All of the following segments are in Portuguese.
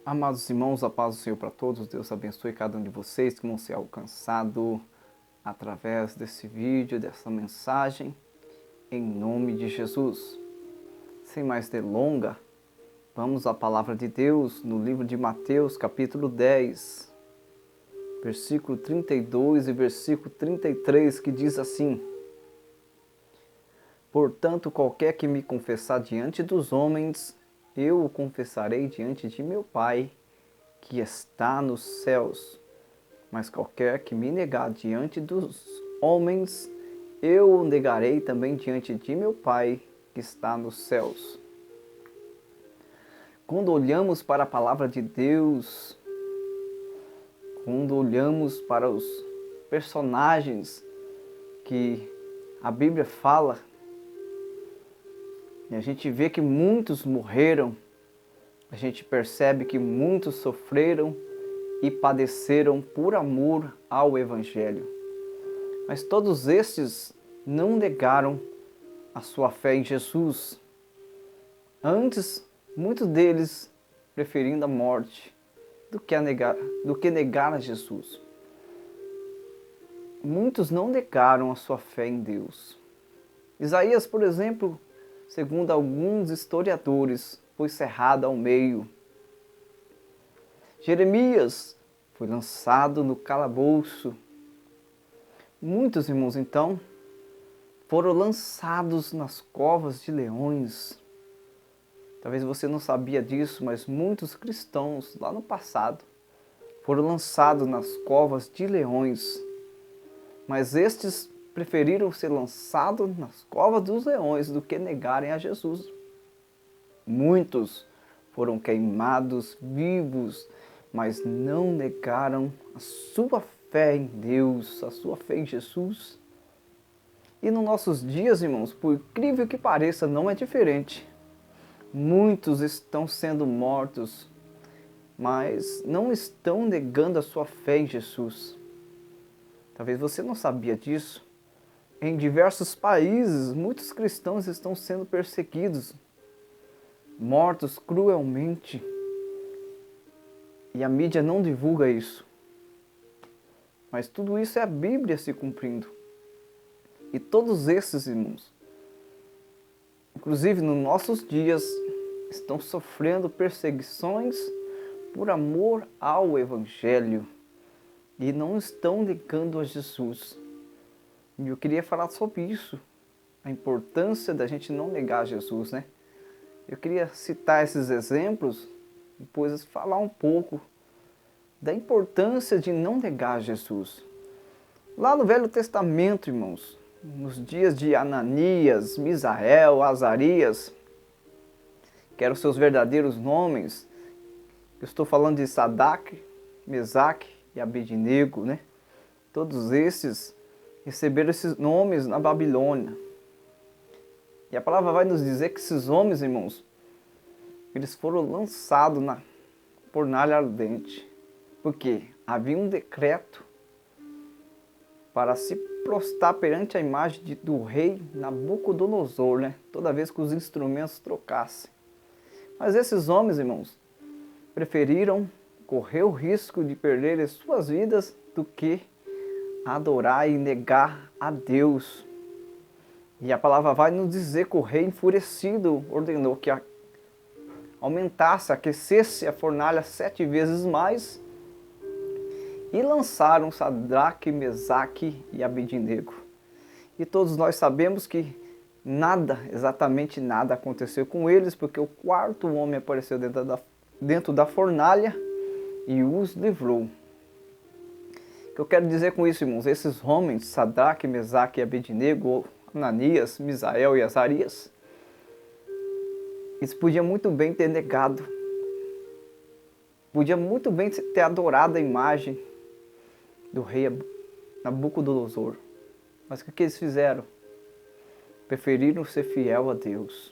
Amados irmãos, a paz do Senhor para todos. Deus abençoe cada um de vocês que vão ser alcançados através desse vídeo, dessa mensagem, em nome de Jesus. Sem mais delonga, vamos à palavra de Deus no livro de Mateus, capítulo 10, versículo 32 e versículo 33, que diz assim: Portanto, qualquer que me confessar diante dos homens, eu o confessarei diante de meu Pai, que está nos céus. Mas qualquer que me negar diante dos homens, eu o negarei também diante de meu Pai, que está nos céus. Quando olhamos para a palavra de Deus, quando olhamos para os personagens que a Bíblia fala, e a gente vê que muitos morreram, a gente percebe que muitos sofreram e padeceram por amor ao Evangelho. Mas todos estes não negaram a sua fé em Jesus. Antes, muitos deles preferindo a morte do que negar a Jesus. Muitos não negaram a sua fé em Deus. Isaías, por exemplo, segundo alguns historiadores, foi cerrado ao meio. Jeremias foi lançado no calabouço. Muitos irmãos, então, foram lançados nas covas de leões. Talvez você não sabia disso, mas muitos cristãos lá no passado foram lançados nas covas de leões. Mas estes preferiram ser lançados nas covas dos leões do que negarem a Jesus. Muitos foram queimados vivos, mas não negaram a sua fé em Deus, a sua fé em Jesus. E nos nossos dias, irmãos, por incrível que pareça, não é diferente. Muitos estão sendo mortos, mas não estão negando a sua fé em Jesus. Talvez você não sabia disso. Em diversos países, muitos cristãos estão sendo perseguidos, mortos cruelmente. E a mídia não divulga isso. Mas tudo isso é a Bíblia se cumprindo. E todos esses irmãos, inclusive nos nossos dias, estão sofrendo perseguições por amor ao Evangelho. E não estão negando a Jesus. E eu queria falar sobre isso. A importância da gente não negar Jesus, né? Eu queria citar esses exemplos, depois falar um pouco da importância de não negar Jesus. Lá no Velho Testamento, irmãos, nos dias de Ananias, Misael, Azarias, que eram seus verdadeiros nomes, eu estou falando de Sadraque, Mesaque e Abednego, né? Todos esses receberam esses nomes na Babilônia. E a palavra vai nos dizer que esses homens, irmãos, eles foram lançados na fornalha ardente. Porque havia um decreto para se prostrar perante a imagem do rei Nabucodonosor, né? Toda vez que os instrumentos trocassem. Mas esses homens, irmãos, preferiram correr o risco de perder as suas vidas do que adorar e negar a Deus. E a palavra vai nos dizer que o rei enfurecido ordenou que aumentasse, aquecesse a fornalha 7 vezes mais, e lançaram Sadraque, Mesaque e Abednego. E todos nós sabemos que nada, exatamente nada aconteceu com eles, porque o quarto homem apareceu dentro da fornalha e os livrou. O que eu quero dizer com isso, irmãos? Esses homens, Sadraque, Mesaque e Abednego, Ananias, Misael e Azarias, eles podiam muito bem ter negado, podiam muito bem ter adorado a imagem do rei Nabucodonosor. Mas o que eles fizeram? Preferiram ser fiel a Deus.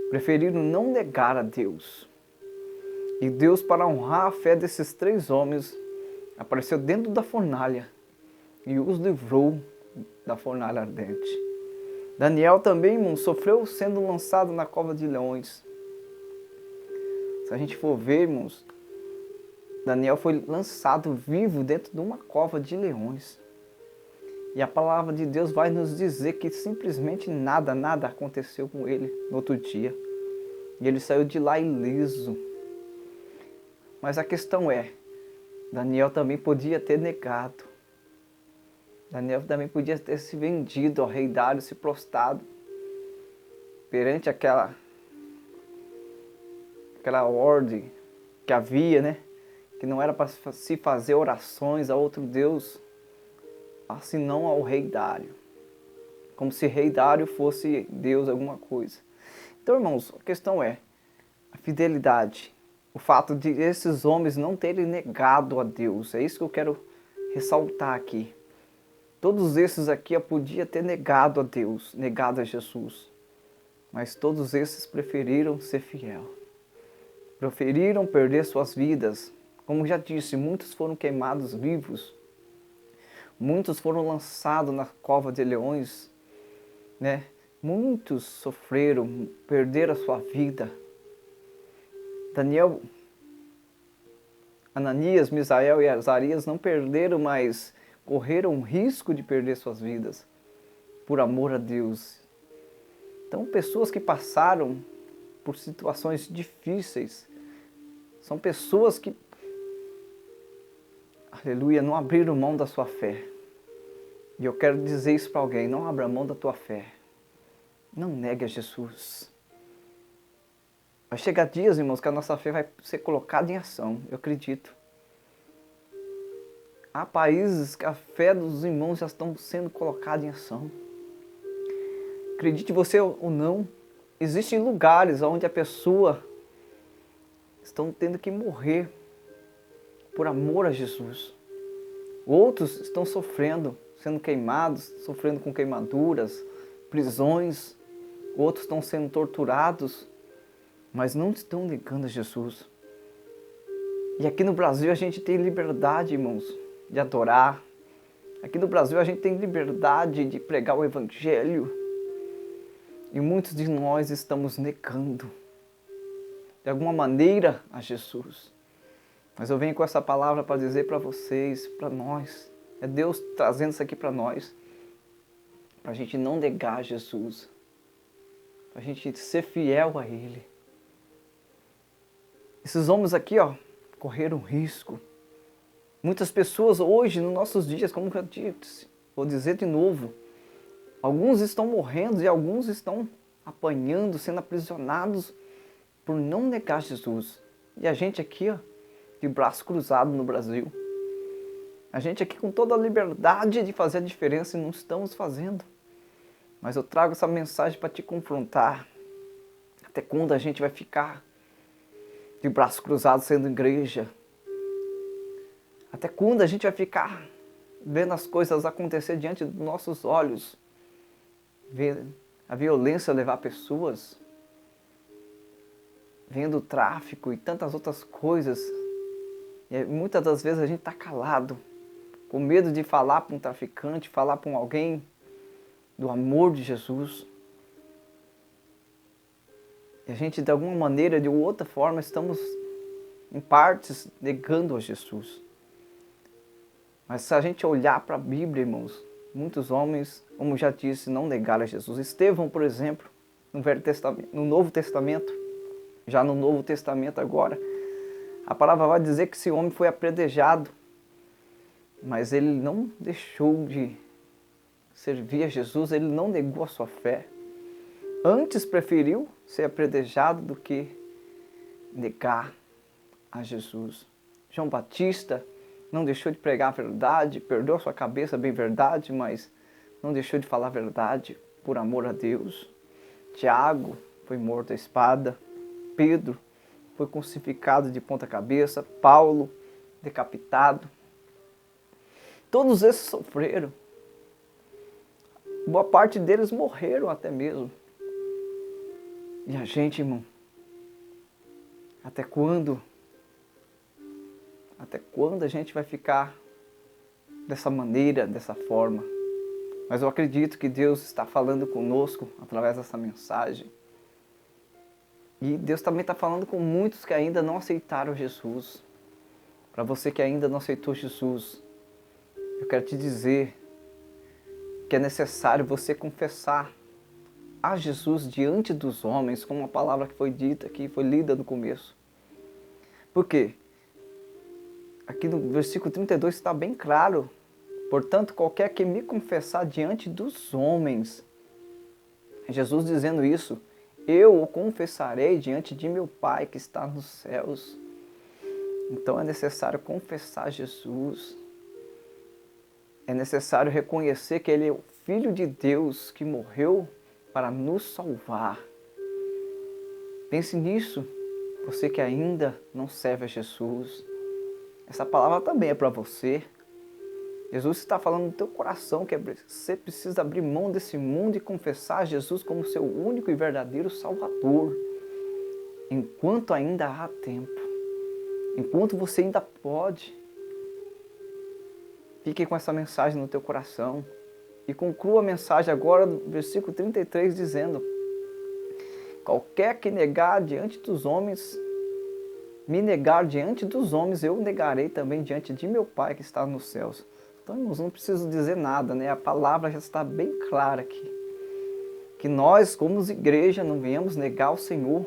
Preferiram não negar a Deus. E Deus, para honrar a fé desses 3 homens, apareceu dentro da fornalha e os livrou da fornalha ardente. Daniel também, irmão, sofreu sendo lançado na cova de leões. Se a gente for ver, irmãos, Daniel foi lançado vivo dentro de uma cova de leões. E a palavra de Deus vai nos dizer que simplesmente nada aconteceu com ele no outro dia. E ele saiu de lá ileso. Mas a questão é, Daniel também podia ter negado. Daniel também podia ter se vendido ao rei Dário, se prostrado perante aquela ordem que havia, né? Que não era para se fazer orações a outro Deus, senão ao rei Dário. Como se rei Dário fosse Deus alguma coisa. Então, irmãos, a questão é a fidelidade. O fato de esses homens não terem negado a Deus. É isso que eu quero ressaltar aqui. Todos esses aqui eu podia ter negado a Deus, negado a Jesus. Mas todos esses preferiram ser fiel. Preferiram perder suas vidas. Como já disse, muitos foram queimados vivos. Muitos foram lançados na cova de leões, né? Muitos sofreram, perderam a sua vida. Daniel, Ananias, Misael e Azarias não perderam, mas correram o risco de perder suas vidas por amor a Deus. Então, pessoas que passaram por situações difíceis, são pessoas que, aleluia, não abriram mão da sua fé. E eu quero dizer isso para alguém, não abra mão da tua fé. Não negue a Jesus. Vai chegar dias, irmãos, que a nossa fé vai ser colocada em ação, eu acredito. Há países que a fé dos irmãos já estão sendo colocada em ação. Acredite você ou não, existem lugares onde a pessoa estão tendo que morrer por amor a Jesus. Outros estão sofrendo, sendo queimados, sofrendo com queimaduras, prisões. Outros estão sendo torturados, mas não estão negando a Jesus. E aqui no Brasil a gente tem liberdade, irmãos, de adorar. Aqui no Brasil a gente tem liberdade de pregar o Evangelho. E muitos de nós estamos negando, de alguma maneira, a Jesus. Mas eu venho com essa palavra para dizer para vocês, para nós. É Deus trazendo isso aqui para nós. Para a gente não negar Jesus. Para a gente ser fiel a Ele. Esses homens aqui, correram risco. Muitas pessoas hoje, nos nossos dias, como eu disse, vou dizer de novo, alguns estão morrendo e alguns estão apanhando, sendo aprisionados por não negar Jesus. E a gente aqui, de braço cruzado no Brasil. A gente aqui com toda a liberdade de fazer a diferença e não estamos fazendo. Mas eu trago essa mensagem para te confrontar. Até quando a gente vai ficar de braço cruzado sendo igreja? Até quando a gente vai ficar vendo as coisas acontecer diante dos nossos olhos? Ver a violência levar pessoas? Vendo o tráfico e tantas outras coisas. E muitas das vezes a gente está calado, com medo de falar para um traficante, falar para alguém do amor de Jesus. E a gente, de alguma maneira, de outra forma, estamos, em partes, negando a Jesus. Mas se a gente olhar para a Bíblia, irmãos, muitos homens, como já disse, não negaram a Jesus. Estevão, por exemplo, no Velho Testamento, no Novo Testamento, já no Novo Testamento agora, a palavra vai dizer que esse homem foi apedrejado, mas ele não deixou de servir a Jesus, ele não negou a sua fé. Antes preferiu ser apedrejado do que negar a Jesus. João Batista não deixou de pregar a verdade, perdeu a sua cabeça, bem verdade, mas não deixou de falar a verdade por amor a Deus. Tiago foi morto à espada. Pedro foi crucificado de ponta cabeça. Paulo, decapitado. Todos esses sofreram. Boa parte deles morreram até mesmo. E a gente, irmão, até quando? Até quando a gente vai ficar dessa maneira, dessa forma? Mas eu acredito que Deus está falando conosco através dessa mensagem. E Deus também está falando com muitos que ainda não aceitaram Jesus. Para você que ainda não aceitou Jesus, eu quero te dizer que é necessário você confessar a Jesus diante dos homens, como a palavra que foi dita aqui, foi lida no começo. Por quê? Aqui no versículo 32 está bem claro. Portanto, qualquer que me confessar diante dos homens, Jesus dizendo isso, eu o confessarei diante de meu Pai que está nos céus. Então é necessário confessar Jesus. É necessário reconhecer que Ele é o Filho de Deus que morreu para nos salvar. Pense nisso, você que ainda não serve a Jesus. Essa palavra também é para você. Jesus está falando no teu coração que você precisa abrir mão desse mundo e confessar Jesus como seu único e verdadeiro Salvador. Enquanto ainda há tempo, enquanto você ainda pode, fique com essa mensagem no teu coração e conclua a mensagem agora no versículo 33 dizendo: qualquer que negar diante dos homens, me negar diante dos homens, eu negarei também diante de meu Pai que está nos céus. Então, irmãos, não preciso dizer nada, né? A palavra já está bem clara aqui. Que nós, como igreja, não venhamos negar o Senhor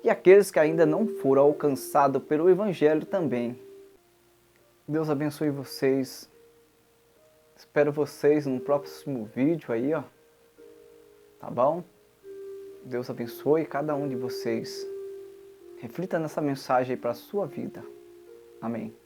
e aqueles que ainda não foram alcançados pelo Evangelho também. Deus abençoe vocês. Espero vocês no próximo vídeo aí, ó. Tá bom? Deus abençoe cada um de vocês. Reflita nessa mensagem para a sua vida. Amém.